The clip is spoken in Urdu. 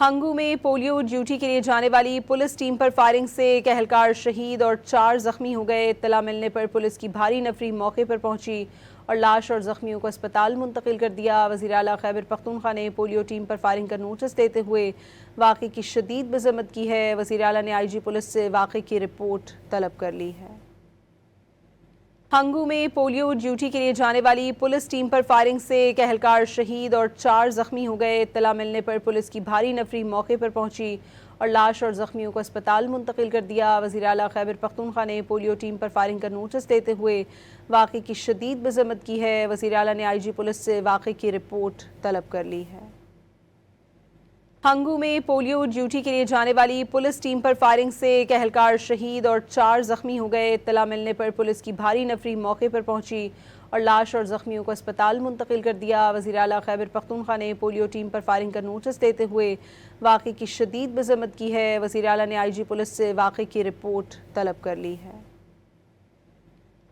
ہنگو میں پولیو ڈیوٹی کے لیے جانے والی پولیس ٹیم پر فائرنگ سے ایک اہلکار شہید اور 4 زخمی ہو گئے۔ اطلاع ملنے پر پولیس کی بھاری نفری موقع پر پہنچی اور لاش اور زخمیوں کو اسپتال منتقل کر دیا۔ وزیر اعلیٰ خیبر پختونخوا نے پولیو ٹیم پر فائرنگ کا نوٹس دیتے ہوئے واقعے کی شدید مذمت کی ہے۔ وزیر اعلیٰ نے آئی جی پولیس سے واقعے کی رپورٹ طلب کر لی ہے۔ ہنگو میں پولیو ڈیوٹی کے لیے جانے والی پولیس ٹیم پر فائرنگ سے ایک اہلکار شہید اور 4 زخمی ہو گئے۔ اطلاع ملنے پر پولیس کی بھاری نفری موقع پر پہنچی اور لاش اور زخمیوں کو اسپتال منتقل کر دیا۔ وزیر اعلیٰ خیبر پختونخوا نے پولیو ٹیم پر فائرنگ کا نوٹس دیتے ہوئے واقعے کی شدید مذمت کی ہے۔ وزیر اعلیٰ نے آئی جی پولیس سے واقعے کی رپورٹ طلب کر لی ہے۔ ہنگو میں پولیو ڈیوٹی کے لیے جانے والی پولیس ٹیم پر فائرنگ سے ایک اہلکار شہید اور 4 زخمی ہو گئے۔ اطلاع ملنے پر پولیس کی بھاری نفری موقع پر پہنچی اور لاش اور زخمیوں کو اسپتال منتقل کر دیا۔ وزیر اعلیٰ خیبر پختونخوا نے پولیو ٹیم پر فائرنگ کا نوٹس دیتے ہوئے واقعے کی شدید مذمت کی ہے۔ وزیر اعلیٰ نے آئی جی پولیس سے واقعے کی رپورٹ طلب کر لی ہے۔